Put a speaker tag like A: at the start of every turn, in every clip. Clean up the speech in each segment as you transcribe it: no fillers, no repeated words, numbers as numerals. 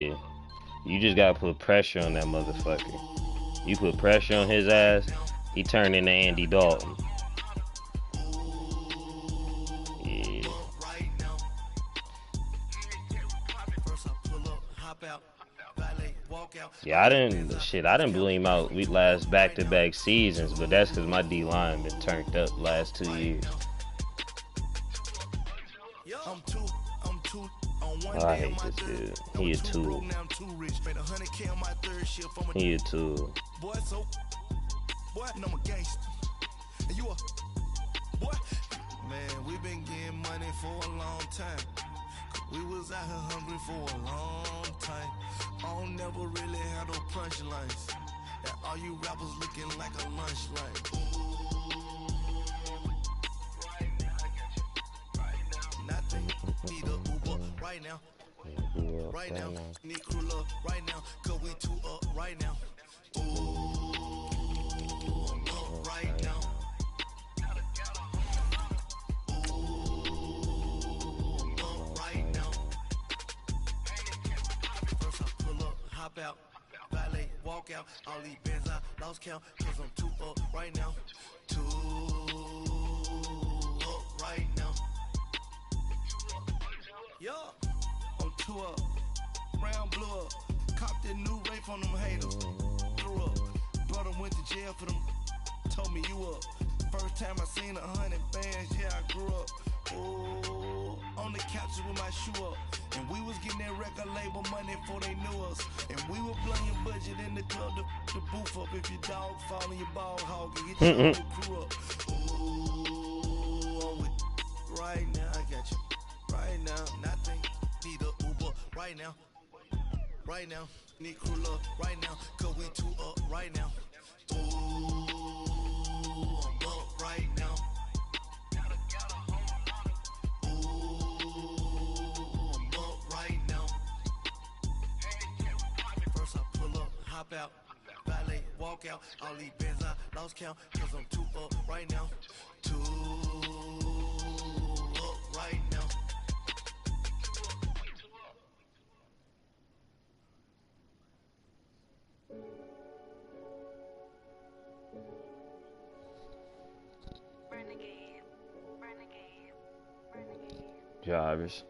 A: Yeah. You just gotta put pressure on that motherfucker. You put pressure on his ass, he turned into Andy Dalton. Yeah. Yeah, I didn't blew him out we last back-to-back seasons, but that's because my D-line been turned up last 2 years. Oh, I hate this dude. He a tool. He a tool.
B: Man, we been getting money for a long time. We was out here hungry for a long time. I don't never really have no punchlines. And all you rappers looking like a lunch line. Nothing. Need a Uber right now. Right now. Need crew love right now. Cause we two up right now. I'm up right now. Hop out, valet, walk out, all these bands I lost count, cause I'm too up right now, too up right now. Yeah, I'm too up, round blew up, copped that new Ray from them haters, grew up, brother went to jail for them, told me you up, first time I seen 100 bands, yeah I grew up. Oh, on the couches with my shoe up. And we was getting that record label money before they knew us. And we were blowing your budget in the club to boof up. If your dog fall in your ball hog and get your whole crew up. Ooh, I'm with right now, I got you. Right now, nothing. Need a Uber right now. Right now, need crew love right now. Cause we two up right now. Ooh, I'm up right now. Hop out, valet, walk out, all these bands I lost count, cause I'm too up right now, too up right now.
A: Jarvis.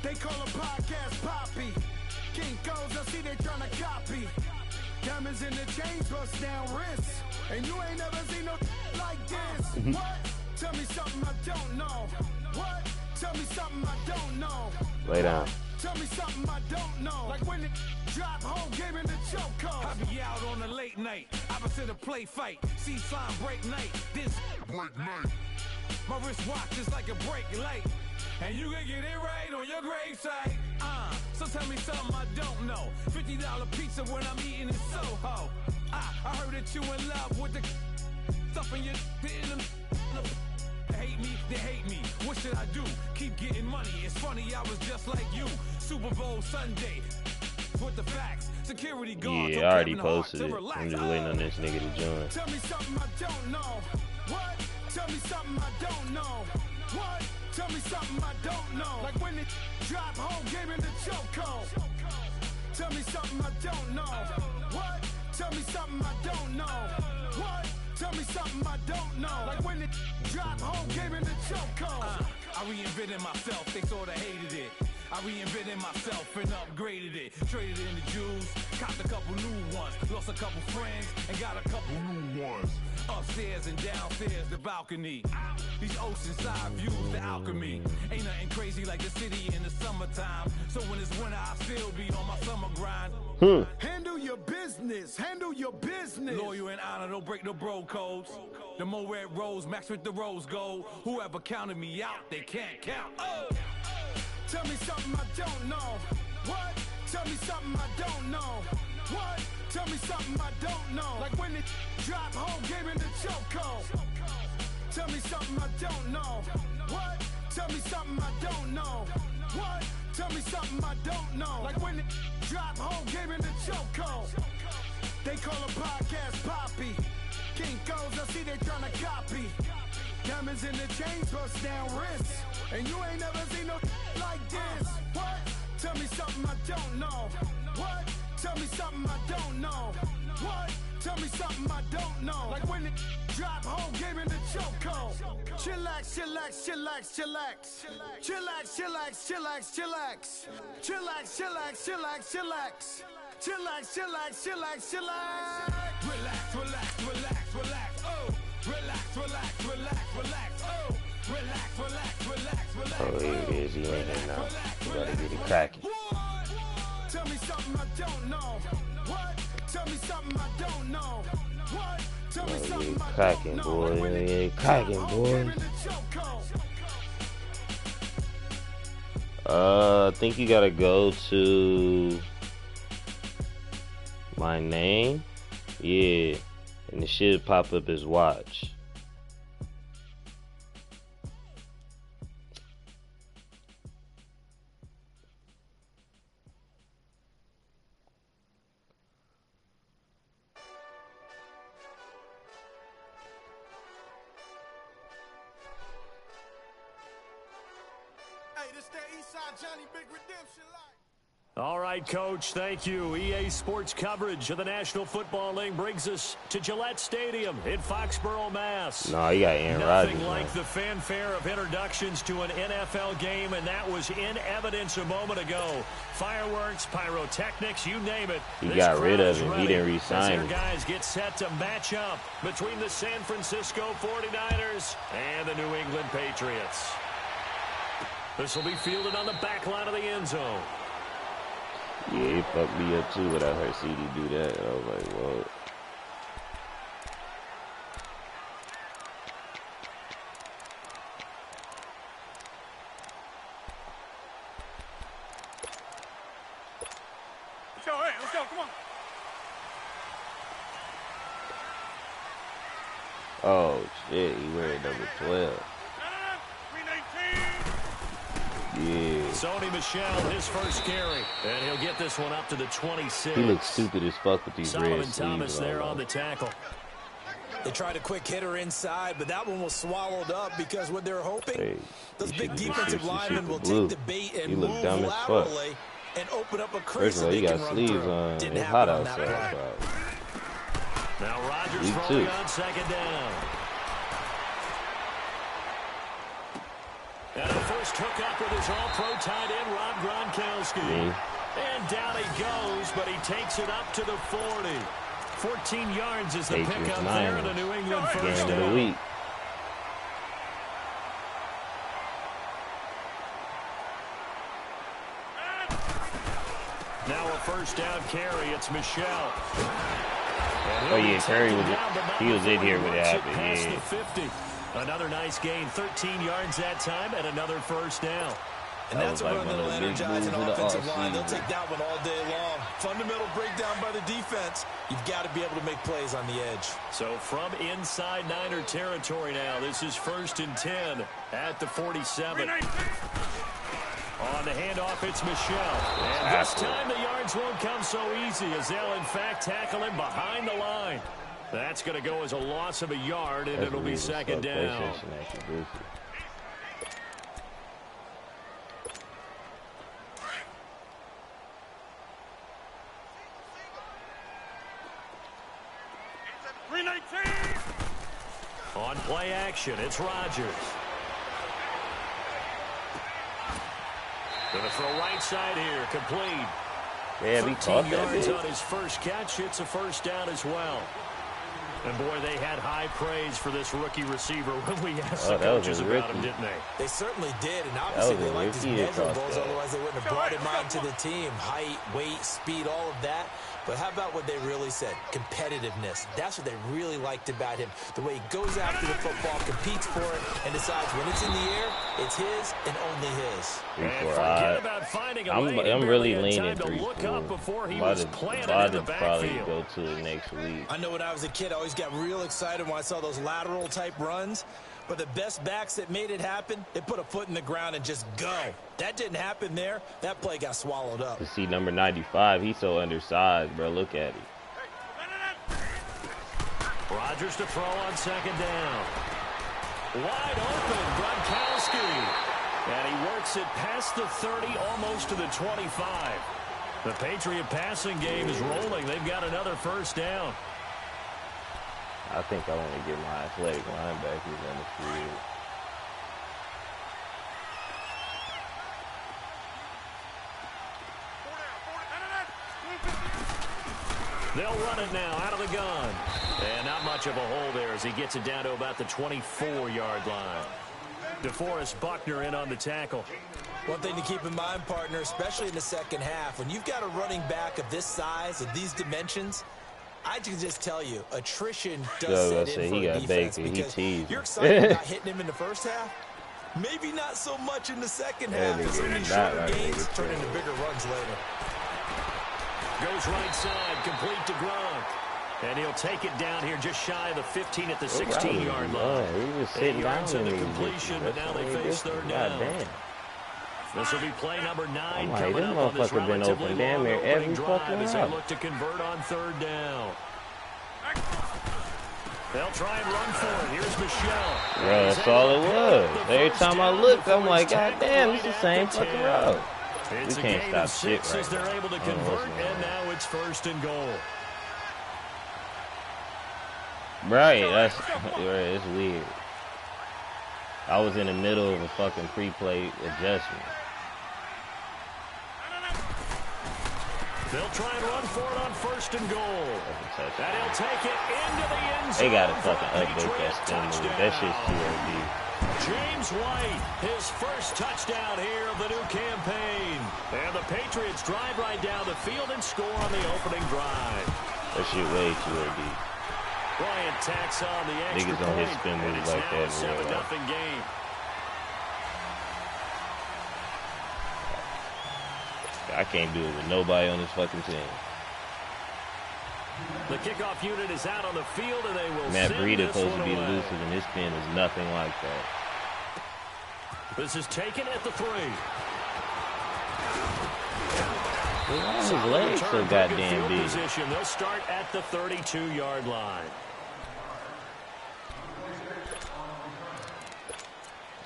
C: They call a podcast Poppy. King goes, I see they tryna copy. Diamonds in the chains, bust down wrists. And you ain't never seen no like this. What? Tell me something I don't know. What? Tell me something I don't know.
A: Lay down.
C: Tell me something I don't know. Like when it drop home, game in the choke code.
D: I be out on a late night, opposite a play fight. See slime break night, this break night. My wrist watch is like a break light. And you can get it right on your gravesite. So tell me something I don't know. $50 pizza when I'm eating in Soho. I heard that you in love with the stuff in your hate me, they hate me. What should I do? Keep getting money. It's funny, I was just like you. Super Bowl Sunday. With the facts, security guards.
A: Yeah, I already posted it. I'm just waiting on this nigga to join.
C: Tell me something I don't know. What? Tell me something I don't know. What? Tell me something I don't know. Like when it drop home, game in the choke code. Tell me something I don't know. What? Tell me something I don't know. What? Tell me something I don't know. Like when it drop home, game in the choke code.
D: I reinvented myself, they sorta hated it. I reinvented myself and upgraded it. Traded in the Jews, copped a couple new ones. Lost a couple friends and got a couple new ones. Upstairs and downstairs, the balcony. These oceanside views, the alchemy. Ain't nothing crazy like the city in the summertime. So when it's winter, I still be on my summer grind.
C: Handle your business, handle your business.
D: Loyal and honor, don't break no bro codes. The more red rose, max with the rose gold. Whoever counted me out, they can't count.
C: Tell me something I don't know. What? Tell me something I don't know. What? Tell me something I don't know. Like when it drop home, game in the choke code. Tell me something I don't know. What? Tell me something I don't know. What? Tell me something I don't know. Like when it drop home, game in the choke code. They call a podcast Poppy. King goes, I see they tryna copy. Diamonds in the chains, bust down wrists. And you ain't never seen no like this. What? Tell me something I don't know. What? Tell me something I don't know. What? Tell me something I don't know. Like when it drop, whole game in the chokehold. Chillax, chillax, chillax, chillax. Chillax, chillax, chillax, chillax. Chillax, chillax, chillax, chillax. Chillax, chillax, chillax, chillax.
D: Relax, relax, relax, relax. Oh, relax, relax, relax, relax. Oh, relax, relax, relax, relax.
A: Oh, here it is. He ain't here now. We gotta get it cracking.
C: Tell me something I don't know. What? Tell me something I don't know. What? Tell me something I
A: cracking,
C: don't
A: boy.
C: know.
A: Get cracking, boy. I think you gotta go to my name. Yeah. And it should pop up as watch.
E: All right, Coach, thank you. EA Sports coverage of the National Football League brings us to Gillette Stadium in Foxborough, Mass.
A: No, you got Aaron Rodgers.
E: Nothing like the fanfare of introductions to an NFL game, and that was in evidence a moment ago. Fireworks, pyrotechnics, you name it.
A: He got rid of him. He didn't re-sign him.
E: Guys get set to match up between the San Francisco 49ers and the New England Patriots. This will be fielded on the back line of the end zone.
A: Yeah, he fucked me up too when I heard CD do that. I was like, whoa.
C: Let's go, hey, let's go, come on.
A: Oh, shit, he wearing number 12. Yeah.
E: Sony Michel, his first carry, and he'll get this one up to the 26.
A: He looks stupid as fuck with these red sleeves.
E: Solomon Thomas there on the tackle.
F: They tried a quick hitter inside, but that one was swallowed up because what they're hoping, those big defensive linemen will take the bait and move laterally and open up a crease so they can run through. Didn't happen on that play.
E: Now Rodgers throwing on second down. And a first hookup with his all-pro tight end, Rob Gronkowski. And down he goes, but he takes it up to the 40. 14 yards is the pickup there in the New England first down. Now a first down carry, it's Michel.
A: Oh yeah, Curry was in here when it happened. Yeah.
E: 50. Another nice gain, 13 yards that time, and another first down.
F: And that's a run that'll energize an offensive line. They'll take that one all day long. Fundamental breakdown by the defense. You've got to be able to make plays on the edge.
E: So from inside Niner territory now, this is 1st and 10 at the 47. On the handoff, it's Michel. And this time the yards won't come so easy as they'll, in fact, tackle him behind the line. That's going to go as a loss of a yard, and it'll be second down. On play action, it's Rodgers. Going to throw right side here, complete.
A: Yeah,
E: 13 yards on his first catch. It's a first down as well. And, boy, they had high praise for this rookie receiver when we asked the coaches about him, didn't they?
F: They certainly did, and obviously they liked his measurables, otherwise they wouldn't have brought him on to the team. Height, weight, speed, all of that. But how about what they really said? Competitiveness. That's what they really liked about him. The way he goes after the football, competes for it, and decides when it's in the air, it's his and only his.
A: I'm really leaning 3-4. About to probably go to the next week.
F: I know when I was a kid, I always got real excited when I saw those lateral type runs. But the best backs that made it happen, they put a foot in the ground and just go. That didn't happen there. That play got swallowed up.
A: To see number 95, he's so undersized, bro. Look at him.
E: Rodgers to throw on second down. Wide open, Gronkowski. And he works starts it past the 30, almost to the 25. The Patriot passing game is rolling. They've got another first down.
A: I think I want to get my athletic linebackers on the field.
E: They'll run it now out of the gun. And not much of a hole there as he gets it down to about the 24-yard line. DeForest Buckner in on the tackle.
F: One thing to keep in mind, partner, especially in the second half, when you've got a running back of this size, of these dimensions, I can just tell you, attrition does set in for a defense because you're excited about hitting him in the first half. Maybe not so much in the second half. As some of these shorter gains turn into bigger runs later.
E: Goes right side, complete to Gronk. And he'll take it down here just shy of the 15 at the 16-yard line.
A: He was sitting down
E: in the completion, but now they face third down. This will be play number 9 coming up on this relatively long opening drive as they look to convert on third down. They'll try and run for it. Here's Michelle.
A: Yeah, that's all it was. Every time I looked, I'm like, God damn, it's the same fucking route. We can't stop shit right
E: now. They're able to convert, and now it's first and goal.
A: Right, it's weird. I was in the middle of a fucking pre-play adjustment.
E: They'll try and run for it on first and goal. And he'll take it into the end zone.
A: They gotta fucking update that spin move. That shit's too OD.
E: James White, his first touchdown here of the new campaign. And the Patriots drive right down the field and score on the opening drive.
A: That shit way too OD.
E: Bryant tacks on the extra
A: niggas don't hit spin moves like that.
E: It's now a 7-0 game.
A: I can't do it with nobody on this fucking team.
E: The kickoff unit is out on the field, and they will
A: Matt Breida supposed to be
E: away.
A: elusive, and this spin is nothing like that.
E: This is taken at the 3.
A: His legs so goddamn big.
E: Position. They'll start at the 32-yard line.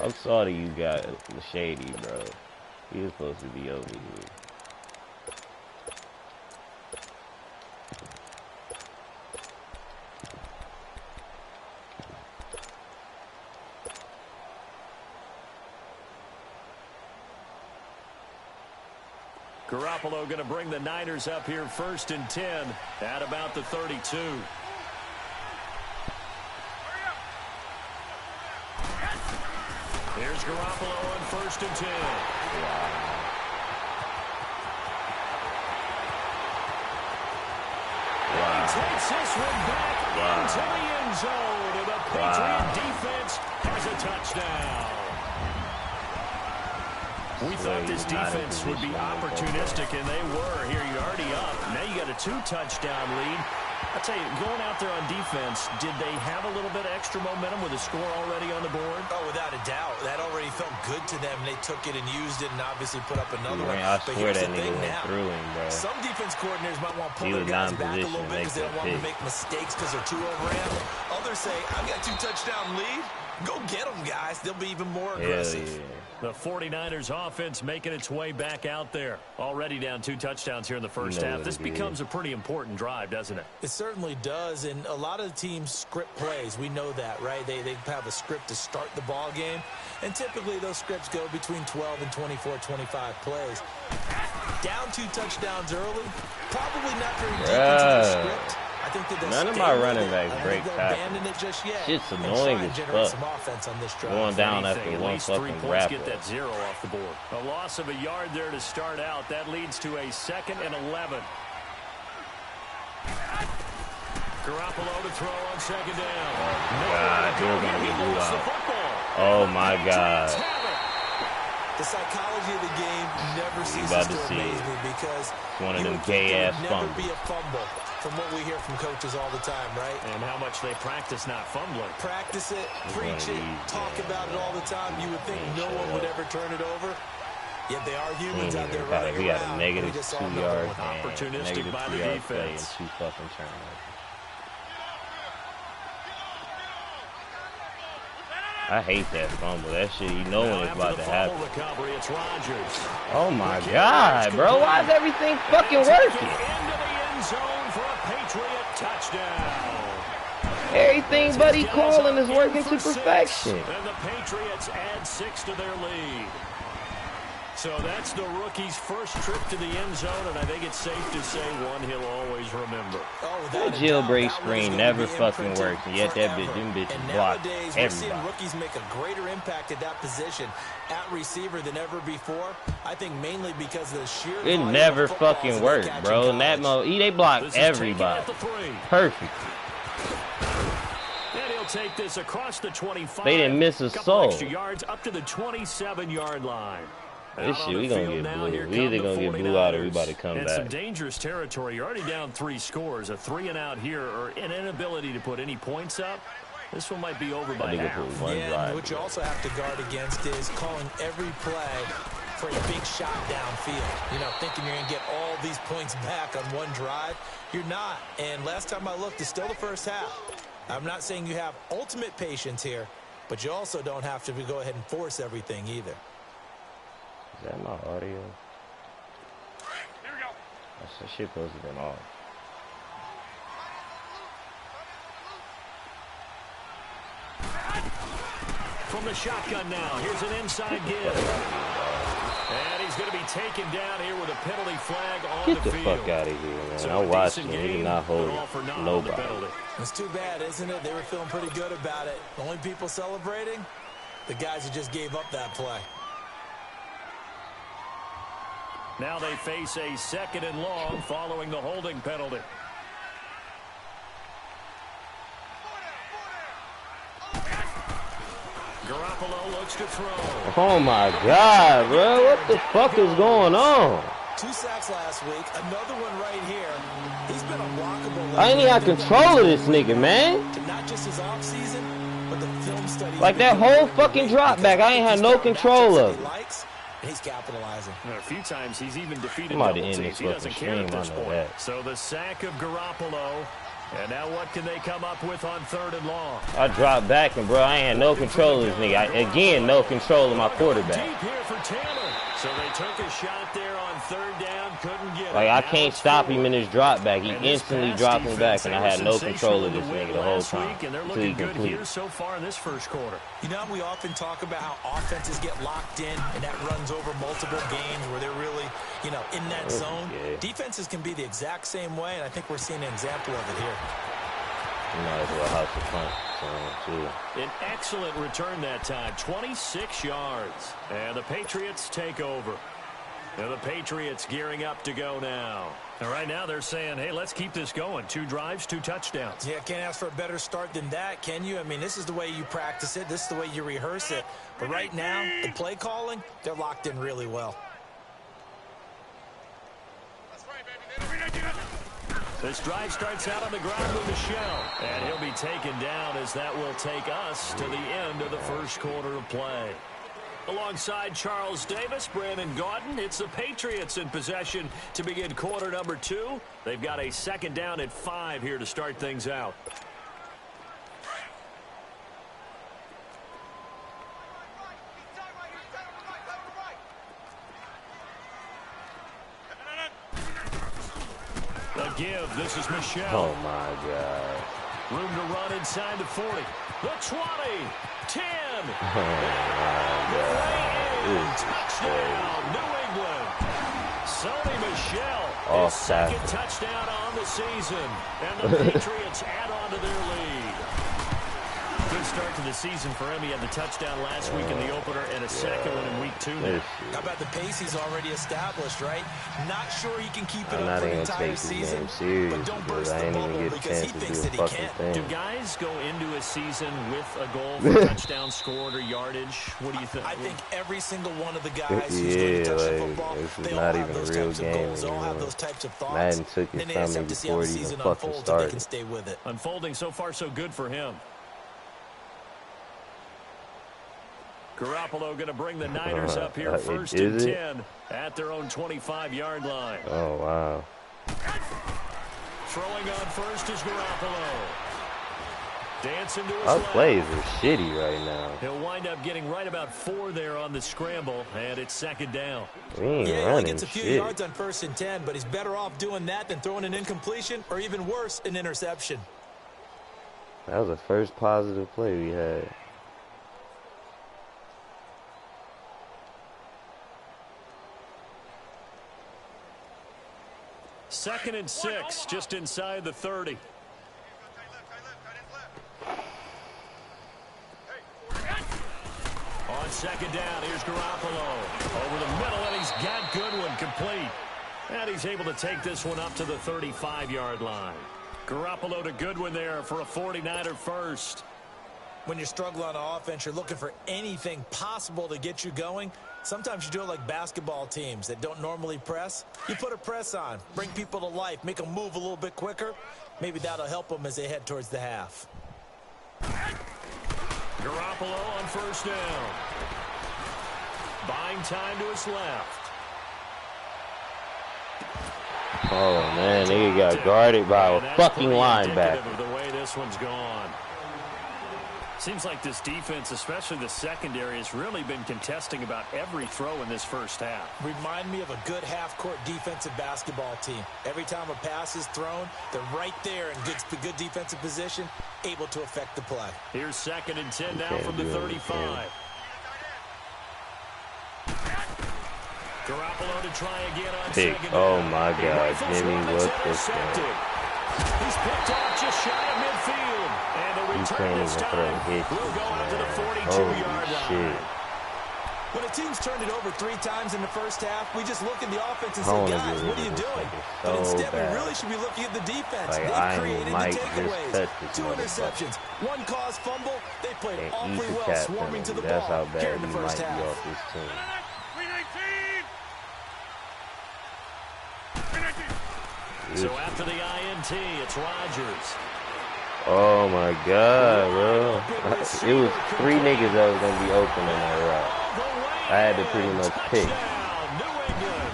A: I'm sorry you got Shady, bro. He was supposed to be over here.
E: Garoppolo going to bring the Niners up here first and 10 at about the 32. Here's Garoppolo on first and 10. And he takes this one back into the end zone. And the Patriot defense has a touchdown. We thought this defense would be opportunistic, and they were. Here, you're already up. Now you got a 2-touchdown lead. I tell you, going out there on defense, did they have a little bit of extra momentum with a score already on the board?
F: Oh, without a doubt. That already felt good to them. They took it and used it and obviously put up another one.
A: I
F: but
A: swear
F: here's
A: that
F: the
A: nigga
F: thing
A: went
F: now.
A: through him, bro.
F: Some defense coordinators might want to pull their guys back a little bit because they don't want them to make mistakes because they're too overran. Others say, I've got a 2-touchdown lead. Go get them, guys. They'll be even more aggressive.
A: Yeah.
E: The 49ers offense making its way back out there. Already down 2 touchdowns here in the first half. This becomes a pretty important drive, doesn't it?
F: It certainly does, and a lot of the teams script plays. We know that, right? They have a script to start the ball game, and typically those scripts go between 12 and 24, 25 plays. Down 2 touchdowns early, probably not very deep into the script. I think that
A: none of my running backs break tackles. Shit's annoying as fuck. Going down after one fucking grapple.
E: Get that 0 off the board. A loss of a yard there to start out. That leads to a 2nd and 11. Garoppolo to throw on 2nd down.
A: Oh my God.
F: The psychology of the game never ceases to amaze me because
A: one of them gay-ass
F: fumbles. Never be a fumble. From what we hear from coaches all the time, right?
E: And how much they practice not fumbling.
F: Practice it, preach it, talk about it all the time. You would think no one would ever turn it over. Yet they are humans out there running around.
A: We got a negative 2 yard
E: opportunistic by the defense.
A: And 2 fucking turnovers. I hate that fumble. That shit, you know when it's about to happen.
E: Recovery, it's Rodgers.
A: Oh my God, bro. Why is everything fucking working?
E: Into the end zone for a Patriot touchdown.
A: Everything Buddy calling is working to perfection.
E: And the Patriots add 6 to their lead. So that's the rookie's first trip to the end zone, and I think it's safe to say one he'll always remember.
A: That jailbreak screen never fucking works, and yet them bitches block everybody.
F: We're seeing rookies make a greater impact at that position at receiver than ever before. I think mainly because of the sheer
A: it never fucking worked, bro. And that they block everybody. Perfect.
E: And he'll take this across the 25.
A: They didn't miss a soul.
E: Extra yards up to the 27-yard line.
A: This shit, we gonna get blue. We either gonna get blue out or we about to come back.
E: Some dangerous territory. You're already down 3 scores. A 3-and-out here, or an inability to put any points up. This one might be over by half.
F: Yeah, what you also have to guard against is calling every play for a big shot downfield. You know, thinking you're gonna get all these points back on one drive. You're not. And last time I looked, it's still the first half. I'm not saying you have ultimate patience here, but you also don't have to go ahead and force everything either.
A: Is that my audio?
C: Here we go.
A: That shit supposed to been off.
E: From the shotgun now, here's an inside give. And he's going to be taken down here with a penalty flag on the field.
A: Get the fuck out of here, man. I watched him. He did not hold nobody.
F: It's too bad, isn't it? They were feeling pretty good about it. The only people celebrating? The guys who just gave up that play.
E: Now they face a 2nd and long following the holding penalty. Garoppolo looks to throw.
A: Oh my God, bro. What the fuck is going on?
F: 2 sacks last week. Another one right here. He's been unblockable.
A: I ain't even got control of this nigga, man.
F: Not just his offseason, but the film study.
A: Like that whole fucking drop back, I ain't had no control of it.
F: He's capitalizing.
E: A few times he's even defeated
A: double
E: teams. He doesn't care at this point.
A: That.
E: So the sack of Garoppolo. And now what can they come up with on 3rd and long?
A: I dropped back, and bro, I ain't had no control of this nigga. Again, no control of my quarterback.
E: Deep here for Taylor. So they took a shot there on 3rd down, couldn't get it.
A: Like, I can't stop him in his drop back. He instantly dropped me back, and I had no control of this nigga the whole time.
E: And they're looking good here so far in this first quarter.
F: You know, we often talk about how offenses get locked in, and that runs over multiple games where they're really, you know, in that zone. Defenses can be the exact same way, and I think we're seeing an example of it here.
A: You might as well house the front, too.
E: An excellent return that time, 26 yards. And the Patriots take over. And the Patriots gearing up to go now. And right now they're saying, hey, let's keep this going. 2 drives, 2 touchdowns.
F: Yeah, can't ask for a better start than that, can you? I mean, this is the way you practice it. This is the way you rehearse it. But right now, the play calling, they're locked in really well.
E: This drive starts out on the ground with Michel. And he'll be taken down as that will take us to the end of the first quarter of play. Alongside Charles Davis, Brandon Gaudin, it's the Patriots in possession to begin quarter number 2. They've got a 2nd down at 5 here to start things out. The give, this is Michel.
A: Oh, my God.
E: Room to run inside the 40. The 20. 10.
A: Oh, my God.
E: Touchdown, New England. Sony Michel, his 2nd touchdown on the season. And the Patriots add on to their lead. Good start to the season for him. He had the touchdown last week in the opener and a 2nd one in week 2 now.
F: How about the pace he's already established, right? Not sure he can keep it up for the entire season, but don't burst the bubble because he thinks that he can't.
E: Do guys go into a season with a goal for touchdown scored or yardage? What do you think?
F: I think every single one of the guys who's going to touch the football, they all have those types of goals. They all have those types of thoughts. Then they just have to see how the season unfolds if they can stay with it.
E: Unfolding so far so good for him. Garoppolo going to bring the Niners up here 1st and 10 at their own 25-yard line.
A: Oh, wow.
E: Throwing on first is Garoppolo. Dancing to his
A: Our
E: left.
A: plays are shitty right now.
E: He'll wind up getting right about 4 there on the scramble, and it's second down.
A: We ain't
F: Yeah, he only
A: running
F: gets a few
A: shit.
F: yards on 1st and 10, but he's better off doing that than throwing an incompletion or even worse, an interception.
A: That was the first positive play we had.
E: Second and 6, just inside the 30. On second down, here's Garoppolo. Over the middle, and he's got Goodwin complete. And he's able to take this one up to the 35-yard line. Garoppolo to Goodwin there for a 49er first.
F: When you're struggling on offense, you're looking for anything possible to get you going. Sometimes you do it like basketball teams that don't normally press. You put a press on, bring people to life, make them move a little bit quicker. Maybe that'll help them as they head towards the half.
E: Garoppolo on first down. Buying time to his left.
A: Oh man, nigga got guarded by a fucking linebacker.
E: Of the way this one's gone. Seems like this defense, especially the secondary, has really been contesting about every throw in this first half.
F: Remind me of a good half-court defensive basketball team. Every time a pass is thrown, they're right there in good defensive position, able to affect the play.
E: Here's second and 10 now from the 35. Garoppolo to try again on
A: Pick.
E: second
A: Oh
E: down.
A: my God, Jimmy, what the
E: intercepted. He's picked off just shy of midfield. And the return this time will go out to the 42-yard line. When a team's turned it over 3 times in the first half, we just look at the offense and say, guys, what are you doing? But instead, we really should be looking at the defense. They've created the takeaways. 2 interceptions, 1 caused fumble. They played awfully well, swarming to the ball here in the first half. So after the INT, it's Rodgers.
A: Oh my God, bro. It was 3 niggas that was going to be open in that route. I had to pretty much pick.
E: New England.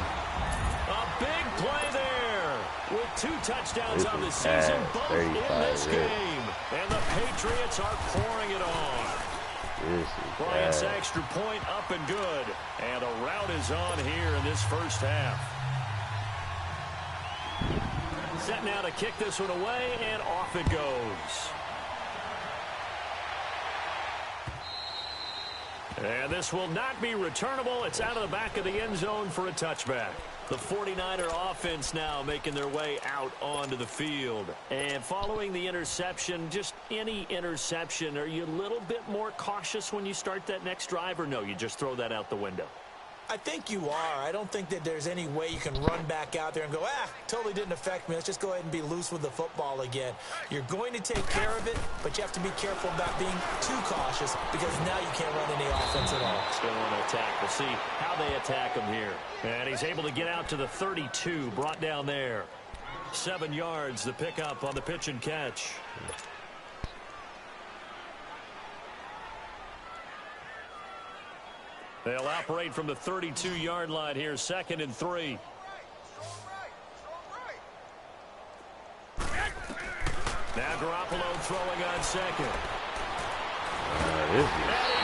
E: A big play there with 2 touchdowns on the season, both in this game. And the Patriots are pouring it on. Bryant's extra point up and good. And a route is on here in this first half. Set now to kick this one away, and off it goes. And this will not be returnable. It's out of the back of the end zone for a touchback. The 49er offense now making their way out onto the field. And following the interception, just any interception, are you a little bit more cautious when you start that next drive, or no, you just throw that out the window?
F: I think you are. I don't think that there's any way you can run back out there and go, totally didn't affect me. Let's just go ahead and be loose with the football again. You're going to take care of it, but you have to be careful about being too cautious because now you can't run any offense at all.
E: Still on attack. We'll see how they attack him here. And he's able to get out to the 32, brought down there. 7 yards, the pickup on the pitch and catch. They'll operate from the 32-yard line here, 2nd and 3. Now Garoppolo throwing on second.
A: And
E: he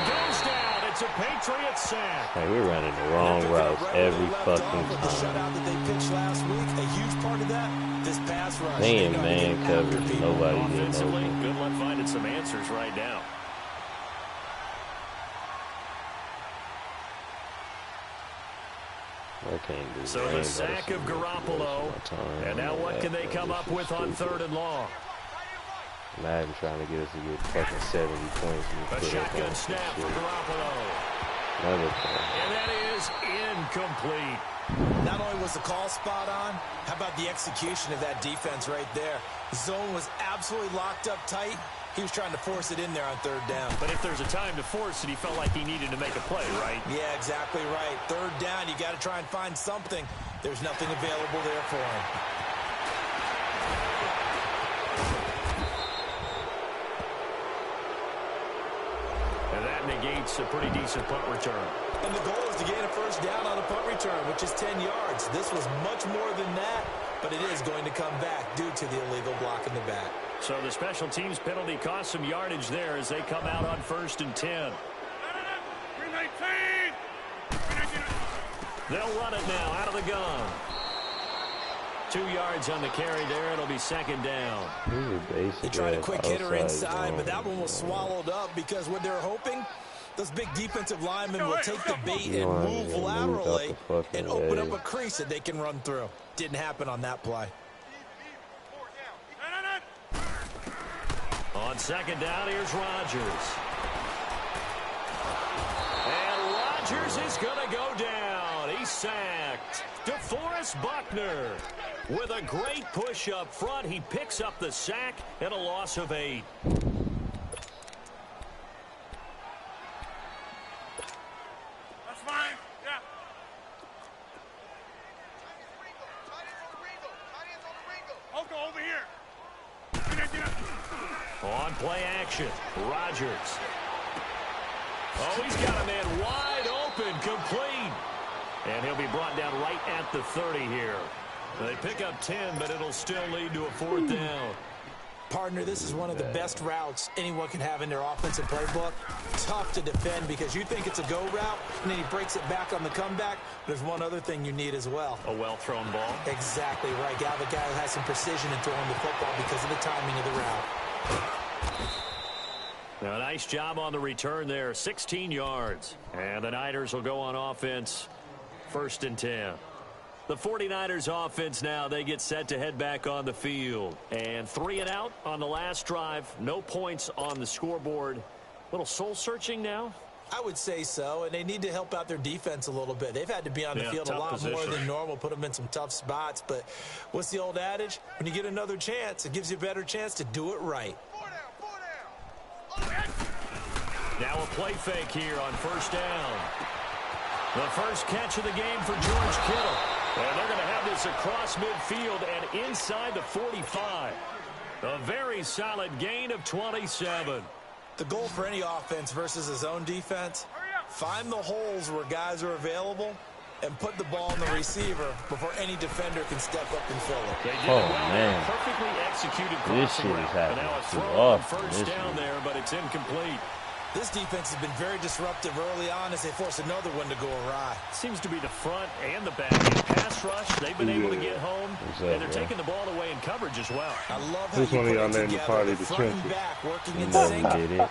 E: goes down. It's a Patriots sack.
A: Hey, we're running the wrong routes every fucking time.
F: The shutout that they pitched last week, a huge part of that, this pass rush.
A: They in man coverage. Nobody getting
E: Offensively,
A: open.
E: good luck finding some answers right now. So the sack of Garoppolo, and now what can they come up with on 3rd and long?
A: Madden trying to get us to get fucking 70 points.
E: A shotgun snap for Garoppolo.
A: Another play.
E: And that is incomplete.
F: Not only was the call spot on, how about the execution of that defense right there? The zone was absolutely locked up tight. He was trying to force it in there on 3rd down.
E: But if there's a time to force it, he felt like he needed to make a play, right?
F: Yeah, exactly right. 3rd down, you got to try and find something. There's nothing available there for him.
E: And that negates a pretty decent punt return.
F: And the goal is to gain a 1st down on a punt return, which is 10 yards. This was much more than that, but it is going to come back due to the illegal block in the back.
E: So the special teams penalty cost some yardage there as they come out on 1st and 10. They'll run it now out of the gun. 2 yards on the carry there. It'll be 2nd down.
F: They tried a quick hitter inside, but that one was swallowed up because what they're hoping, those big defensive linemen will take the bait and move laterally and open up a crease that they can run through. Didn't happen on that play.
E: On 2nd down, here's Rodgers. And Rodgers is going to go down. He's sacked. DeForest Buckner with a great push up front. He picks up the sack and a loss of 8.
C: That's fine. Yeah. Oko over here.
E: On play action, Rodgers. Oh, he's got a man wide open, complete. And he'll be brought down right at the 30 here. They pick up 10, but it'll still lead to a 4th down.
F: Partner, this is one of the best routes anyone can have in their offensive playbook. Tough to defend because you think it's a go route, and then he breaks it back on the comeback. There's one other thing you need as well.
E: A well-thrown ball.
F: Exactly right. Got a guy who has some precision in throwing the football because of the timing of the route.
E: Now, a nice job on the return there. 16 yards. And the Niners will go on offense. 1st and 10. The 49ers offense now, they get set to head back on the field. And 3 and out on the last drive. No points on the scoreboard. Little soul-searching now?
F: I would say so, and they need to help out their defense a little bit. They've had to be on the field a lot more than normal, put them in some tough spots. But what's the old adage? When you get another chance, it gives you a better chance to do it right.
E: Now a play fake here on 1st down. The first catch of the game for George Kittle. And they're going to have this across midfield and inside the 45. A very solid gain of 27.
F: The goal for any offense versus his own defense, find the holes where guys are available and put the ball in the receiver before any defender can step up and fill it.
E: They did well. Man. Perfectly executed crossing route. And now a throw on 1st down there, but it's incomplete.
F: This defense has been very disruptive early on as they force another one to go awry.
E: Seems to be the front and the back. In pass rush, they've been able to get home, and they're taking the ball away in coverage as well.
F: I love how you put it together, the front and back working in sync.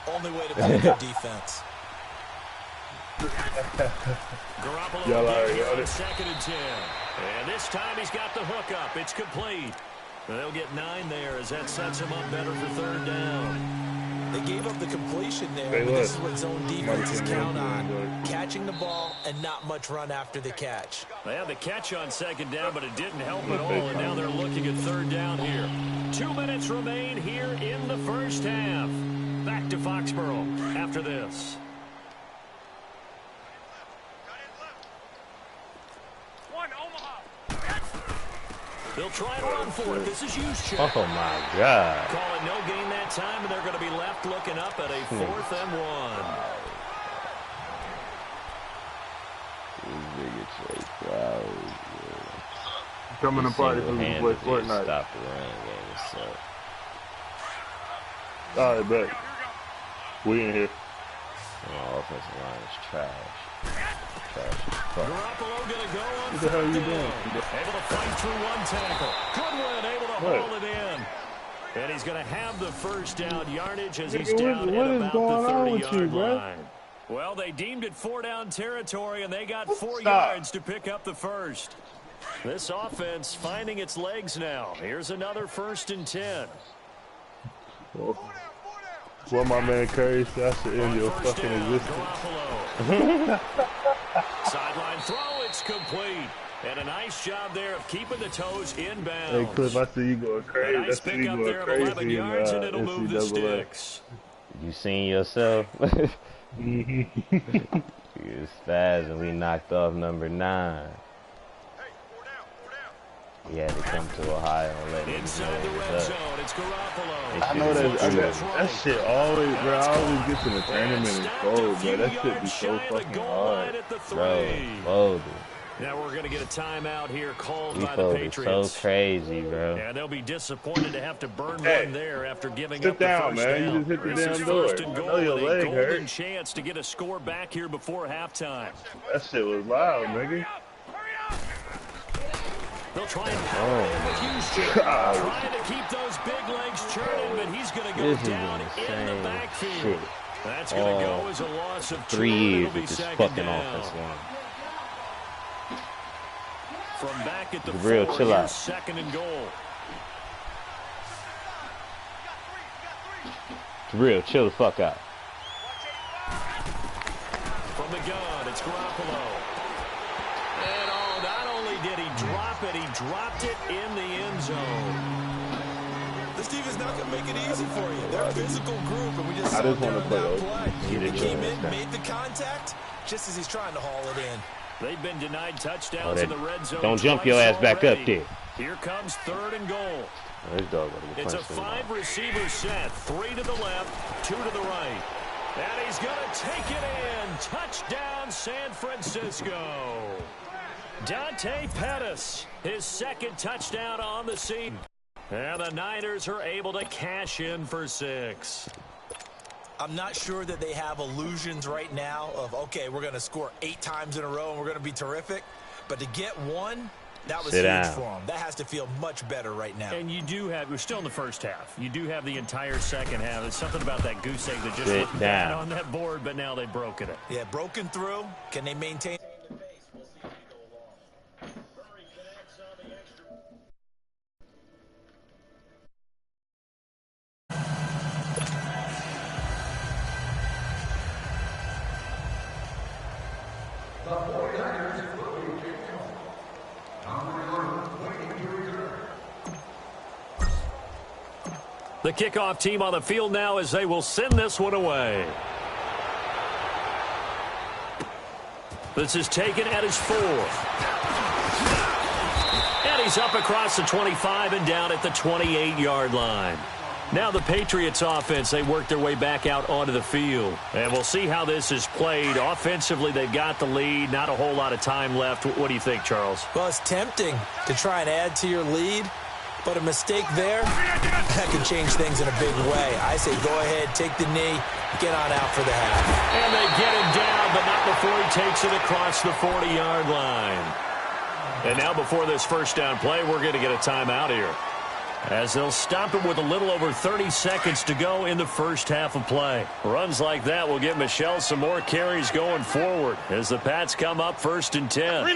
F: Only way to play good defense.
E: Garoppolo again on 2nd and 10. And this time he's got the hook up. It's complete. They'll get 9 there as that sets him up better for 3rd down.
F: They gave up the completion there, but this is what zone defenses count on. Catching the ball and not much run after the catch.
E: They had the catch on 2nd down, but it didn't help at all, and now they're looking at 3rd down here. 2 minutes remain here in the first half. Back to Foxborough after this. They'll try and run for it. This is Juszczyk.
A: Oh, my God.
E: Call it no gain that time, and they're going to be left looking up at a 4th and 1.
G: Coming to party for me to play Fortnite.
A: Stop the run game, so.
G: All right, bet. We in here.
A: My offensive line is trash.
E: Garoppolo going to go on.
G: What the hell are you doing?
E: Able to fight through one tackle. Goodwin able to haul it in. And he's going to have the 1st down yardage as he's down at about the 30-yard line. Well, they deemed it 4-down territory, and they got 4 yards to pick up the 1st. This offense finding its legs now. Here's another 1st and 10.
G: Well, my man Curry said, I should end your fucking existence.
E: Sideline throw, it's complete. And a nice job there of keeping the toes inbounds.
G: Hey, Cliff, I see you going crazy.
E: Nice pick up there of 11 yards, and it'll move the sticks.
A: You seen yourself? You was fast, and we knocked off number 9. He had to come to Ohio and let him
E: inside the red zone. It's Garoppolo.
G: I know that shit always, bro. I always get to the tournament and gold, bro. That shit be so fucking hard.
A: Bro, folded.
E: Now we're going to get a timeout here called by the
A: Defo is
E: Patriots.
A: so crazy, bro.
E: And they'll be disappointed to have to burn one there after giving
G: Sit
E: up the
G: down,
E: first
G: man.
E: down.
G: You just hit the
E: This is
G: damn door.
E: first and
G: I
E: goal
G: know your
E: with a
G: leg
E: golden
G: hurt.
E: chance to get a score back here before halftime.
G: That shit was loud, nigga.
E: They'll try and power in with Houston. Trying to keep those big legs churning, but he's going to go down in the backfield.
A: Shit.
E: That's going to go as a loss of 2.
A: 3 years
E: It'll be
A: with this
E: second
A: fucking
E: down.
A: offense line.
E: From back at the
A: Real
E: 4,
A: chill out.
E: second and goal.
A: It's real. Chill the fuck out.
E: From the gun, it's Garoppolo. And not only did he drop it, he dropped it in the end zone.
F: This defense not going to make it easy for you. They're a physical group, and we just saw
G: just
F: during
G: wanna play
F: that
G: those.
F: play.
A: Get it
F: He came
A: going.
F: in, made the contact, just as he's trying to haul it in.
E: They've been denied touchdowns in the red zone.
A: Don't jump your ass back up there.
E: Here comes third and goal.
A: This dog gotta get
E: It's a
A: punched in the
E: 5-receiver set. 3 to the left, 2 to the right. And he's going to take it in. Touchdown, San Francisco. Dante Pettis, his second touchdown on the season. And the Niners are able to cash in for 6.
F: I'm not sure that they have illusions right now of, okay, we're going to score 8 times in a row and we're going to be terrific. But to get one, that was huge for them. That has to feel much better right now.
E: And you do have, we're still in the first half. You do have the entire second half. There's something about that goose egg that just
A: Sit
E: looked bad
A: down.
E: on that board, but now they've broken it.
F: Yeah, broken through. Can they maintain?
E: The kickoff team on the field now as they will send this one away. This is taken at his 4th. And he's up across the 25 and down at the 28-yard line. Now the Patriots offense, they work their way back out onto the field. And we'll see how this is played. Offensively, they've got the lead. Not a whole lot of time left. What do you think, Charles?
F: Well, it's tempting to try and add to your lead. But a mistake there, that can change things in a big way. I say go ahead, take the knee, get on out for the half.
E: And they get him down, but not before he takes it across the 40-yard line. And now before this first down play, we're going to get a timeout here, as they'll stop it with a little over 30 seconds to go in the first half of play. Runs like that will give Michel some more carries going forward as the Pats come up 1st and 10.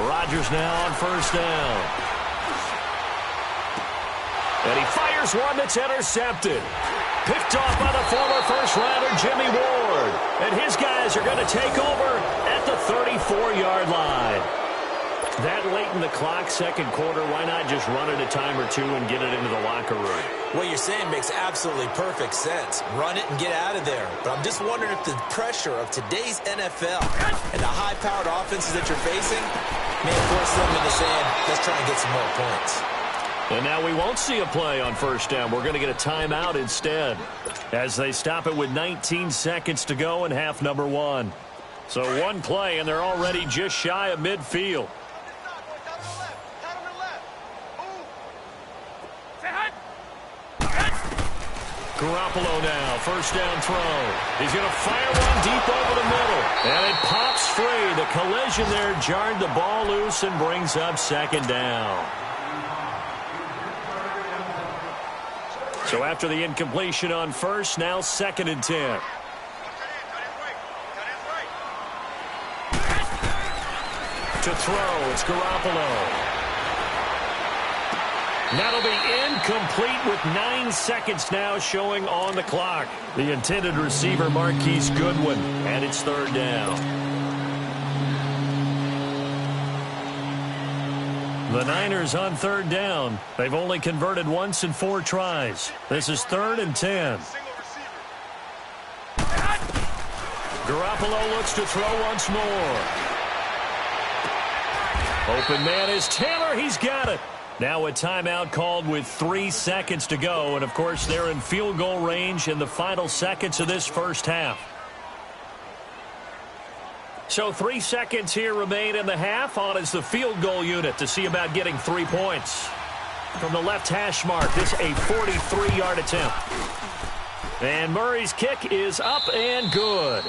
E: Rodgers now on first down. And he fires one that's intercepted. Picked off by the former first-rounder Jimmy Ward. And his guys are going to take over at the 34-yard line. That late in the clock, second quarter, why not just run it a time or two and get it into the locker room?
F: What you're saying makes absolutely perfect sense. Run it and get out of there. But I'm just wondering if the pressure of today's NFL and the high-powered offenses that you're facing may force them into saying, let's try and get some more points.
E: And now we won't see a play on first down. We're going to get a timeout instead as they stop it with 19 seconds to go in half number 1. So one play, and they're already just shy of midfield. Garoppolo now, first down throw. He's going to fire one deep over the middle. And it pops free. The collision there jarred the ball loose and brings up second down. So after the incompletion on first, now 2nd and 10. To throw, it's Garoppolo. That'll be incomplete with 9 seconds now showing on the clock. The intended receiver, Marquise Goodwin, and it's 3rd down. The Niners on 3rd down. They've only converted once in 4 tries. This is 3rd and 10. Garoppolo looks to throw once more. Open man is Taylor. He's got it. Now a timeout called with 3 seconds to go. And, of course, they're in field goal range in the final seconds of this first half. So 3 seconds here remain in the half. On is the field goal unit to see about getting 3 points. From the left hash mark, this a 43-yard attempt. And Murray's kick is up and good.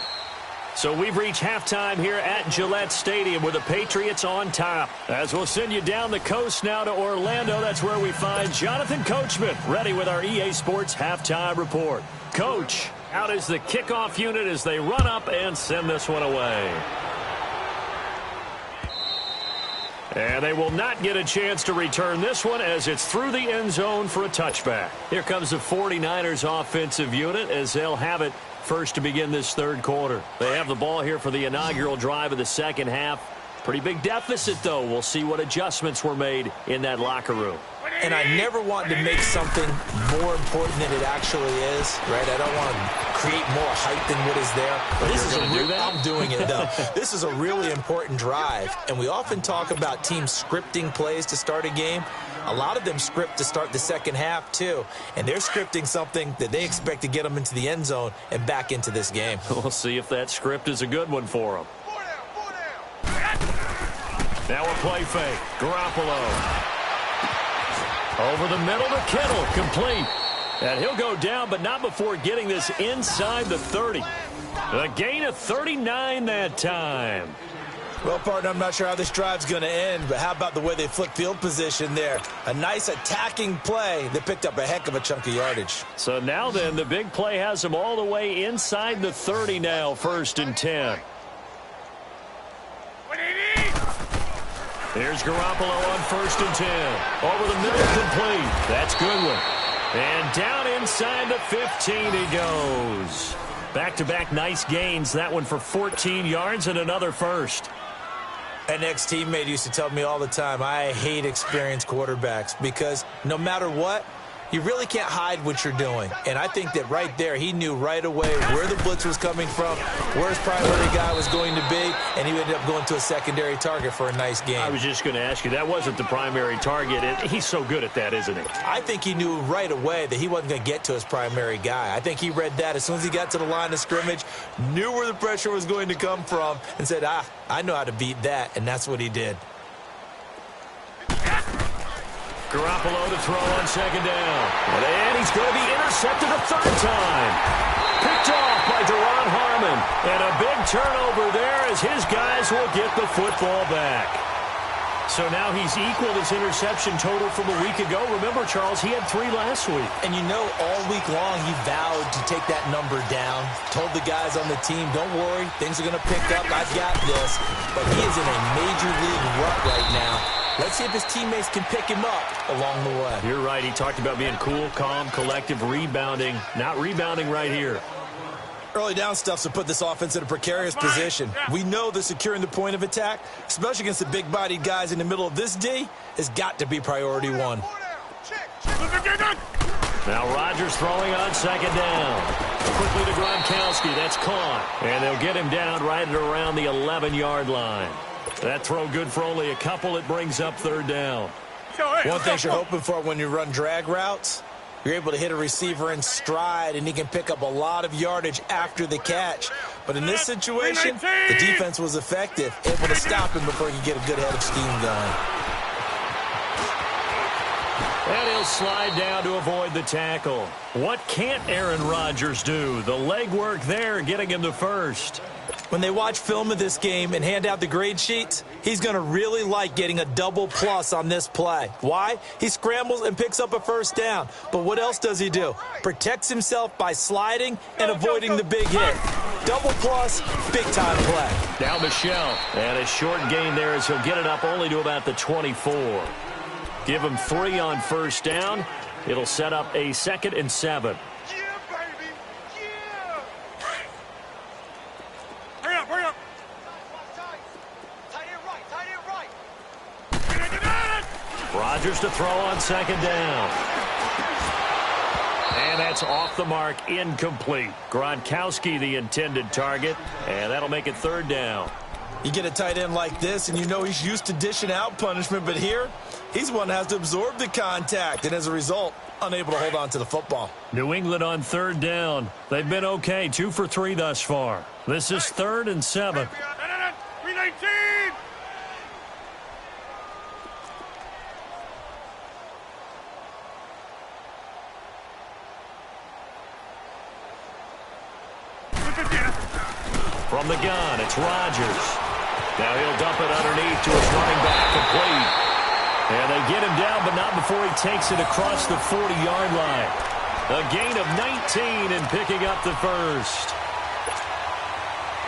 E: So we've reached halftime here at Gillette Stadium with the Patriots on top. As we'll send you down the coast now to Orlando, that's where we find Jonathan Coachman ready with our EA Sports halftime report. Coach, out is the kickoff unit as they run up and send this one away. And they will not get a chance to return this one as it's through the end zone for a touchback. Here comes the 49ers offensive unit as they'll have it first to begin this third quarter. They have the ball here for the inaugural drive of the second half. Pretty big deficit, though. We'll see what adjustments were made in that locker room.
F: And I never want to make something more important than it actually is, right? I don't want to create more hype than what is there. But this is I'm doing it, though. This is a really important drive. And we often talk about teams scripting plays to start a game. A lot of them script to start the second half, too. And they're scripting something that they expect to get them into the end zone and back into this game.
E: We'll see if that script is a good one for them. Now a play fake. Garoppolo. Over the middle to Kittle, complete. And he'll go down, but not before getting this inside the 30. A gain of 39 that time.
F: Well, partner, I'm not sure how this drive's going to end, but how about the way they flipped field position there? A nice attacking play that picked up a heck of a chunk of yardage.
E: So now then, the big play has them all the way inside the 30 now, 1st and 10. Here's Garoppolo on 1st and 10. Over the middle, complete. That's Goodwin. And down inside the 15 he goes. Back-to-back nice gains. That one for 14 yards and another first.
F: An ex-teammate used to tell me all the time, I hate experienced quarterbacks because no matter what, you really can't hide what you're doing. And I think that right there, he knew right away where the blitz was coming from, where his primary guy was going to be, and he ended up going to a secondary target for a nice game.
E: I was just going to ask you, that wasn't the primary target. He's so good at that, isn't he?
F: I think he knew right away that he wasn't going to get to his primary guy. I think he read that as soon as he got to the line of scrimmage, knew where the pressure was going to come from, and said, I know how to beat that, and that's what he did.
E: Garoppolo to throw on 2nd down. And he's going to be intercepted a 3rd time. Picked off by Duron Harmon. And a big turnover there as his guys will get the football back. So now he's equaled his interception total from a week ago. Remember, Charles, he had 3 last week.
F: And you know, all week long he vowed to take that number down. Told the guys on the team, don't worry, things are going to pick up. I've got this. But he is in a major league rut right now. Let's see if his teammates can pick him up along the way.
E: You're right. He talked about being cool, calm, collective, rebounding. Not rebounding right here.
F: Early down stuffs will put this offense in a precarious position. We know that securing the point of attack, especially against the big-bodied guys in the middle of this D, has got to be priority 1.
E: Now Rodgers throwing on 2nd down. Quickly to Gronkowski. That's caught. And they'll get him down right at around the 11-yard line. That throw good for only a couple. It brings up 3rd down.
F: One thing you're hoping for when you run drag routes, you're able to hit a receiver in stride, and he can pick up a lot of yardage after the catch. But in this situation, the defense was effective, able to stop him before he could get a good head of steam going.
E: And he'll slide down to avoid the tackle. What can't Aaron Rodgers do? The legwork there getting him the first.
F: When they watch film of this game and hand out the grade sheets, he's going to really like getting a double plus on this play. Why? He scrambles and picks up a 1st down. But what else does he do? Protects himself by sliding and avoiding the big hit. Double plus, big-time play.
E: Now Michelle. And a short gain there as he'll get it up only to about the 24. Give him 3 on 1st down. It'll set up a 2nd and 7. Rodgers to throw on 2nd down. And that's off the mark, incomplete. Gronkowski the intended target, and that'll make it 3rd down.
F: You get a tight end like this, and you know he's used to dishing out punishment, but here, he's one that has to absorb the contact, and as a result, unable to hold on to the football.
E: New England on 3rd down. They've been okay, 2 for 3 thus far. This is 3rd and 7. From the gun, it's Rodgers. Now he'll dump it underneath to his running back, complete. And they get him down, but not before he takes it across the 40-yard line. A gain of 19 and picking up the first.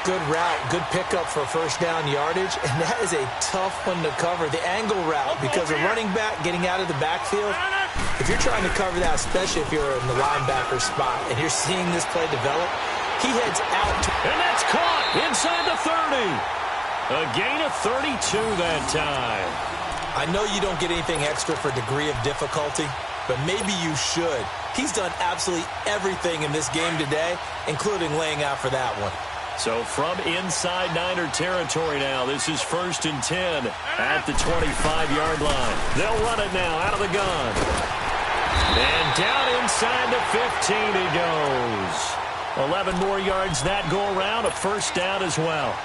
F: Good route, good pickup for first down yardage, and that is a tough one to cover. The angle route, because a running back getting out of the backfield, if you're trying to cover that, especially if you're in the linebacker spot, and you're seeing this play develop, he heads out.
E: And that's caught inside the 30. A gain of 32 that time.
F: I know you don't get anything extra for degree of difficulty, but maybe you should. He's done absolutely everything in this game today, including laying out for that one.
E: So from inside Niner territory now, this is 1st and 10 at the 25-yard line. They'll run it now out of the gun. And down inside the 15 he goes. 11 more yards that go around, a first down as well.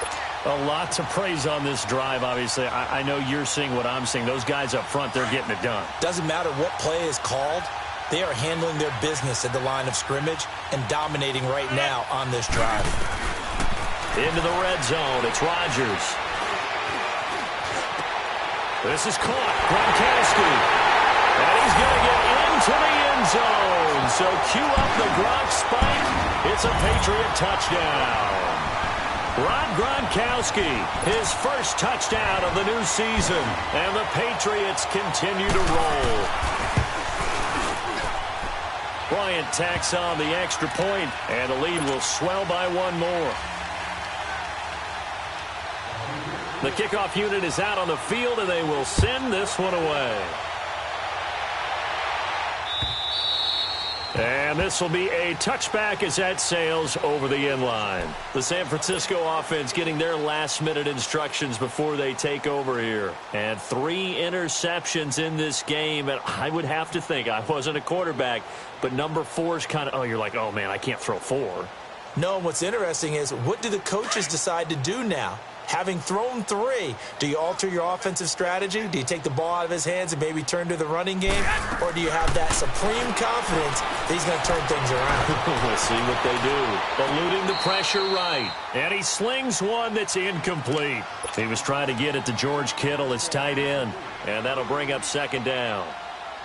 E: A lot to praise on this drive, obviously. I know you're seeing what I'm seeing. Those guys up front, they're getting it done.
F: Doesn't matter what play is called. They are handling their business at the line of scrimmage and dominating right now on this drive.
E: Into the red zone, it's Rodgers. This is caught, Gronkowski. And he's going to get into the end zone. So cue up the Gronk spike. It's a Patriot touchdown. Rob Gronkowski, his first touchdown of the new season. And the Patriots continue to roll. Bryant tacks on the extra point, and the lead will swell by one more. The kickoff unit is out on the field, and they will send this one away. And this will be a touchback as that sails over the end line. The San Francisco offense getting their last-minute instructions before they take over here. And 3 interceptions in this game. And I would have to think, I wasn't a quarterback, but number 4 is kind of, you're like, oh, man, I can't throw 4.
F: No, and what's interesting is, what do the coaches decide to do now? Having thrown 3, do you alter your offensive strategy? Do you take the ball out of his hands and maybe turn to the running game? Or do you have that supreme confidence that he's going to turn things around?
E: We'll see what they do. Eluding the pressure right. And he slings one that's incomplete. He was trying to get it to George Kittle, his tight end. And that'll bring up second down.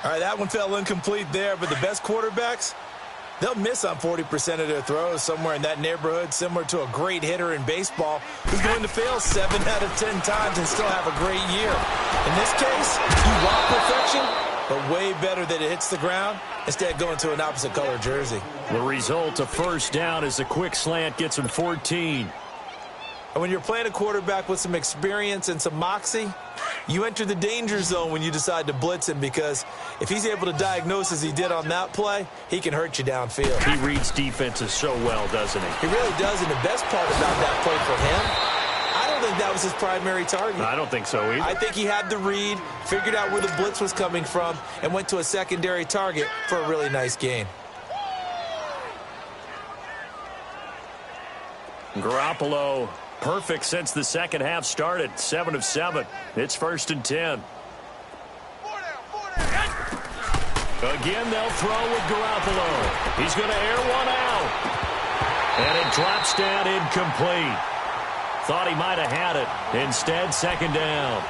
F: All right, that one fell incomplete there, but the best quarterbacks, they'll miss on 40% of their throws, somewhere in that neighborhood, similar to a great hitter in baseball who's going to fail 7 out of 10 times and still have a great year. In this case, you want perfection, but way better that it hits the ground instead of going to an opposite color jersey.
E: The result, a first down, as a quick slant gets him 14.
F: And when you're playing a quarterback with some experience and some moxie, you enter the danger zone when you decide to blitz him, because if he's able to diagnose as he did on that play, he can hurt you downfield.
E: He reads defenses so well, doesn't he?
F: He really does, and the best part about that play for him, I don't think that was his primary target.
E: I don't think so either.
F: I think he had the read, figured out where the blitz was coming from, and went to a secondary target for a really nice gain.
E: Garoppolo, perfect since the second half started. 7 of 7. It's 1st and 10. Again, they'll throw with Garoppolo. He's going to air one out. And it drops down incomplete. Thought he might have had it. Instead, second down.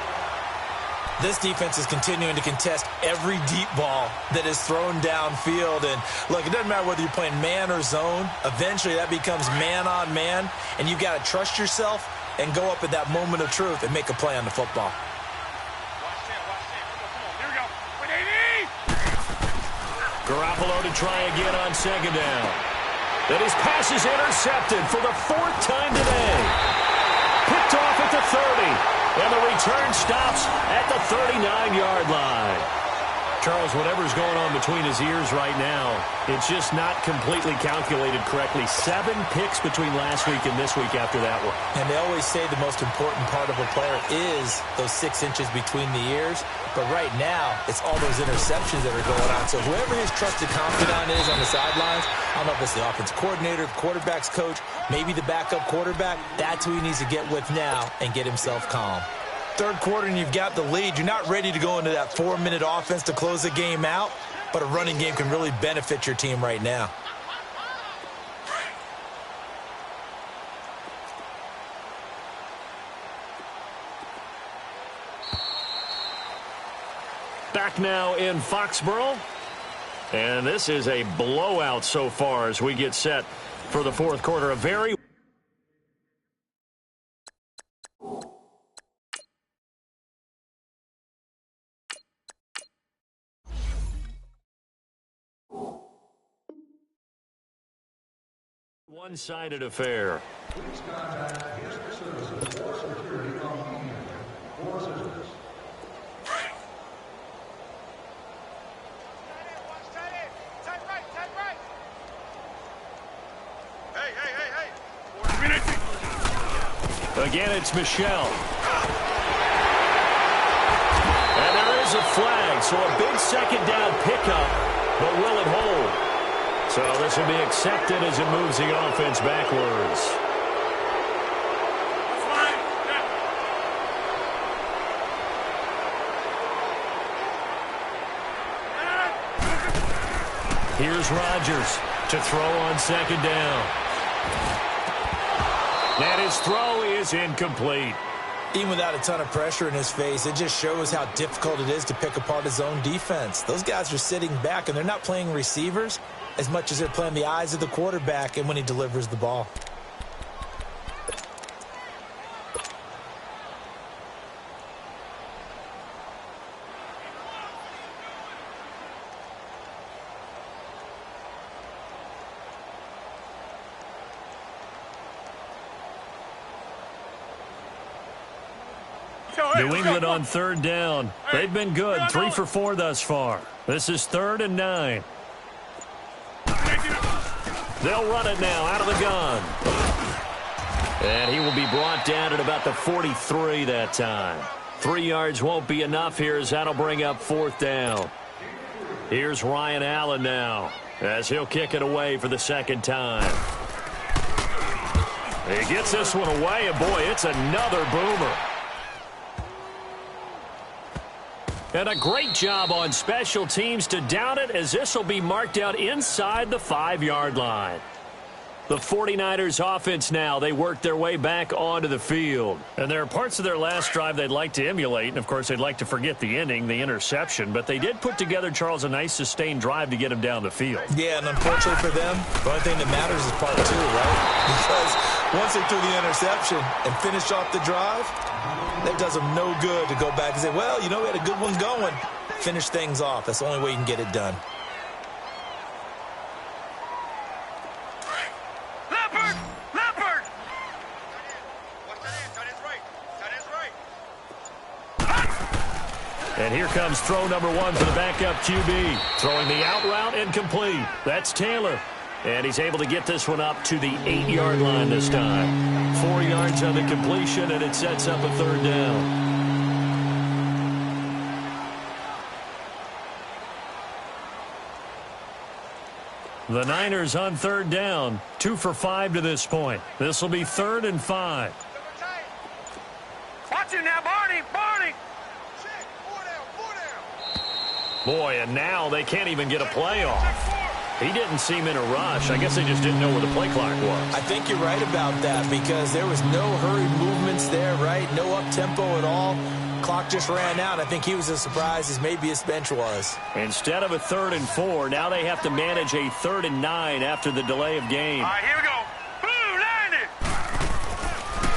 F: This defense is continuing to contest every deep ball that is thrown downfield. And, look, it doesn't matter whether you're playing man or zone. Eventually, that becomes man on man. And you've got to trust yourself and go up at that moment of truth and make a play on the football.
E: Garoppolo to try again on second down. Then his pass is intercepted for the 4th time today. Picked off at the 30. And the return stops at the 39-yard line. Charles, whatever's going on between his ears right now, it's just not completely calculated correctly. 7 picks between last week and this week after that one.
F: And they always say the most important part of a player is those 6 inches between the ears. But right now, it's all those interceptions that are going on. So whoever his trusted confidant is on the sidelines, I don't know if it's the offensive coordinator, quarterback's coach, maybe the backup quarterback, that's who he needs to get with now and get himself calm. Third quarter and you've got the lead. You're not ready to go into that 4-minute offense to close the game out, but a running game can really benefit your team right now.
E: back now in Foxborough. And this is a blowout so far as we get set for the fourth quarter. A very one-sided affair. Again, it's Michelle. And there is a flag, so a big second down pickup, but will it hold? So this will be accepted as it moves the offense backwards. Here's Rodgers to throw on second down. And his throw is incomplete.
F: Even without a ton of pressure in his face, it just shows how difficult it is to pick apart his own defense. Those guys are sitting back, and they're not playing receivers as much as they're playing the eyes of the quarterback and when he delivers the ball.
E: New England on third down. They've been good, 3 for 4 thus far. This is 3rd and 9. They'll run it now out of the gun. And he will be brought down at about the 43 that time. 3 yards won't be enough here as that'll bring up 4th down. Here's Ryan Allen now as he'll kick it away for the second time. He gets this one away, and boy, it's another boomer. And a great job on special teams to down it, as this will be marked out inside the 5-yard line. The 49ers offense now, they work their way back onto the field. And there are parts of their last drive they'd like to emulate. And, of course, they'd like to forget the ending, the interception. But they did put together, Charles, a nice sustained drive to get him down the field.
F: Yeah, and unfortunately for them, the only thing that matters is part 2, right? Because once they threw the interception and finished off the drive, that does them no good to go back and say, well, you know, we had a good one going. Finish things off. That's the only way you can get it done.
C: Leopard!
E: And here comes throw number 1 for the backup QB. Throwing the out route incomplete. That's Taylor. And he's able to get this one up to the 8-yard line this time. 4 yards on the completion, and it sets up a 3rd down. The Niners on 3rd down. 2 for 5 to this point. This will be 3rd and 5.
C: Watch it now, Barney!
E: Boy, and now they can't even get a play off. He didn't seem in a rush. I guess they just didn't know where the play clock was.
F: I think you're right about that because there was no hurried movements there, right? No up-tempo at all. Clock just ran out. I think he was as surprised as maybe his bench was.
E: Instead of a 3rd and 4, now they have to manage a 3rd and 9 after the delay of game.
C: All right, here we go. Blue, line it!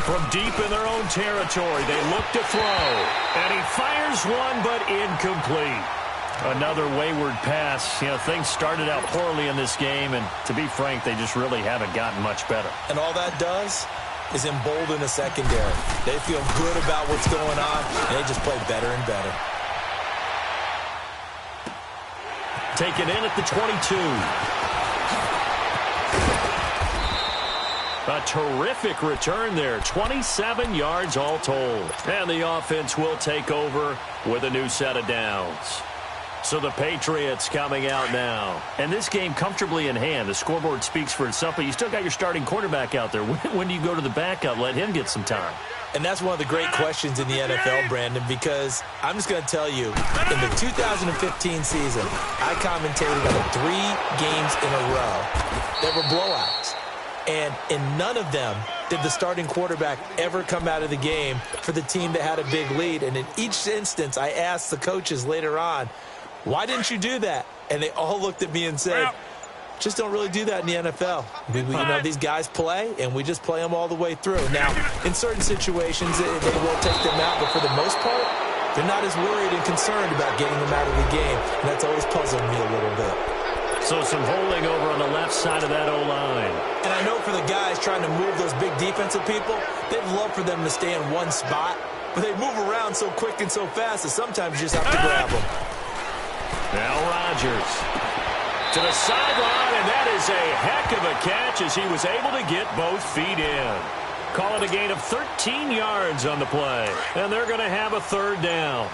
E: From deep in their own territory, they look to throw. And he fires one, but incomplete. Another wayward pass. You know, things started out poorly in this game, and to be frank, they just really haven't gotten much better.
F: And all that does is embolden the secondary. They feel good about what's going on, and they just play better and better.
E: Taken in at the 22. A terrific return there. 27 yards all told. And the offense will take over with a new set of downs. So the Patriots coming out now. And this game comfortably in hand. The scoreboard speaks for itself, but you still got your starting quarterback out there. When do you go to the backup? Let him get some time.
F: And that's one of the great questions in the NFL, Brandon, because I'm just going to tell you, in the 2015 season, I commentated on 3 games in a row that were blowouts. And in none of them did the starting quarterback ever come out of the game for the team that had a big lead. And in each instance, I asked the coaches later on, why didn't you do that? And they all looked at me and said, just don't really do that in the NFL. These guys play, and we just play them all the way through. Now, in certain situations, they will take them out, but for the most part, they're not as worried and concerned about getting them out of the game, and that's always puzzled me a little bit.
E: So some holding over on the left side of that O-line.
F: And I know for the guys trying to move those big defensive people, they'd love for them to stay in one spot, but they move around so quick and so fast that sometimes you just have to grab them.
E: Now Rodgers to the sideline, and that is a heck of a catch as he was able to get both feet in. Call it a gain of 13 yards on the play, and they're going to have a third down.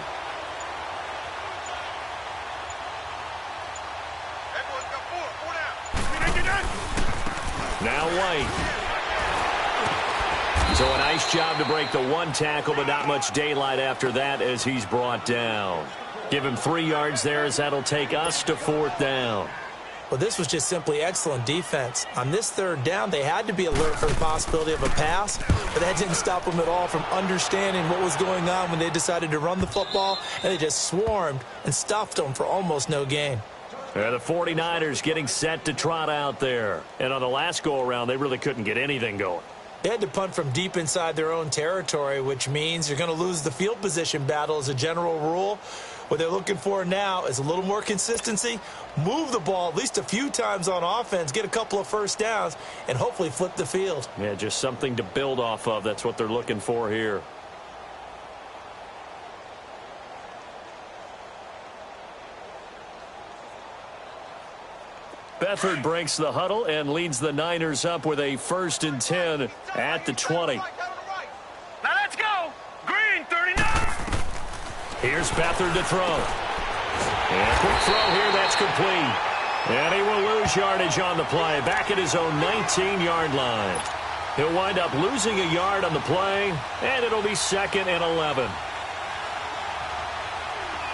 E: Now White. So a nice job to break the one tackle, but not much daylight after that as he's brought down. Give him 3 yards there as that'll take us to fourth down.
F: Well, this was just simply excellent defense. On this third down, they had to be alert for the possibility of a pass, but that didn't stop them at all from understanding what was going on when they decided to run the football, and they just swarmed and stuffed them for almost no gain.
E: The 49ers getting set to trot out there. And on the last go-around, they really couldn't get anything going.
F: They had to punt from deep inside their own territory, which means you're going to lose the field position battle as a general rule. What they're looking for now is a little more consistency, move the ball at least a few times on offense, get a couple of first downs, and hopefully flip the field.
E: Yeah, just something to build off of. That's what they're looking for here. Beathard breaks the huddle and leads the Niners up with a 1st and 10 at the 20.
C: Now let's go. Green, 39.
E: Here's Beathard to throw. And a quick throw here, that's complete. And he will lose yardage on the play, back at his own 19-yard line. He'll wind up losing a yard on the play, and it'll be 2nd and 11.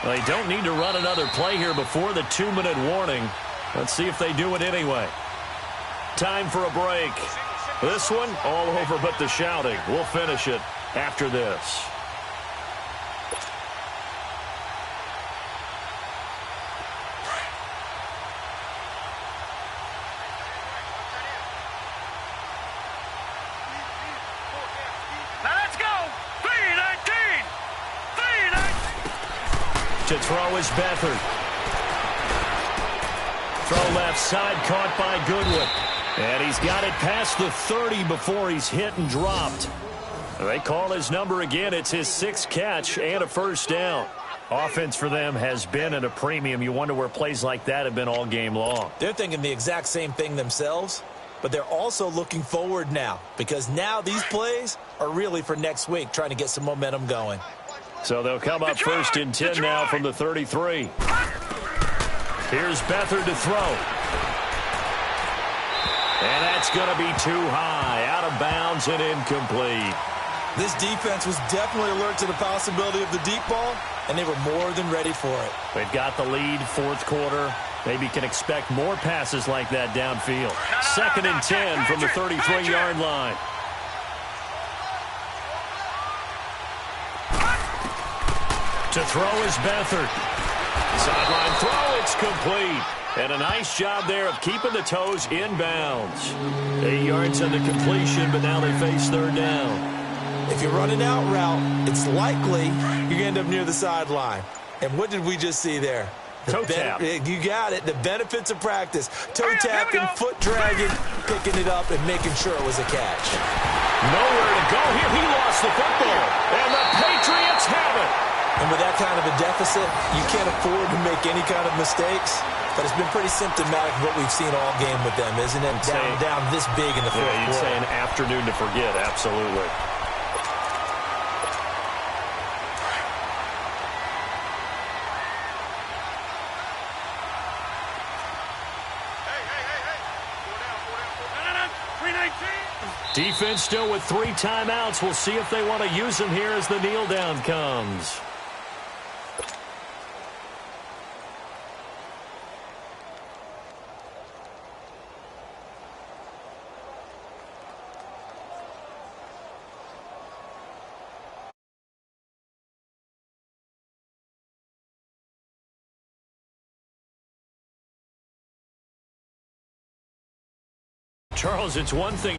E: They don't need to run another play here before the 2-minute warning. Let's see if they do it anyway. Time for a break. This one all over but the shouting. We'll finish it after this.
C: Now let's go. 3-19. 3-19.
E: To throw is Beathard. Throw left side, caught by Goodwin. And he's got it past the 30 before he's hit and dropped. They call his number again. It's his 6th catch and a first down. Offense for them has been at a premium. You wonder where plays like that have been all game long.
F: They're thinking the exact same thing themselves, but they're also looking forward now because now these plays are really for next week, trying to get some momentum going.
E: So they'll come up 1st and 10 now from the 33. Here's Beathard to throw. And that's going to be too high, out of bounds and incomplete.
F: This defense was definitely alert to the possibility of the deep ball, and they were more than ready for it.
E: They've got the lead, 4th quarter. Maybe can expect more passes like that downfield. 2nd and 10 from the 33-yard line. To throw is Beathard. Sideline throw, it's complete. And a nice job there of keeping the toes in bounds. 8 yards on the completion, but now they face 3rd down.
F: If you run an out route, it's likely you're going to end up near the sideline. And what did we just see there?
E: Toe tap.
F: You got it. The benefits of practice. Toe tapping, foot dragging, picking it up, and making sure it was a catch.
E: Nowhere to go here. He lost the football. And the Patriots have it.
F: And with that kind of a deficit, you can't afford to make any kind of mistakes. But it's been pretty symptomatic of what we've seen all game with them, isn't it? Down this big in the fourth quarter.
E: You'd say an afternoon to forget, absolutely. Defense still with 3 timeouts. We'll see if they want to use them here as the kneel down comes. Charles, it's one thing.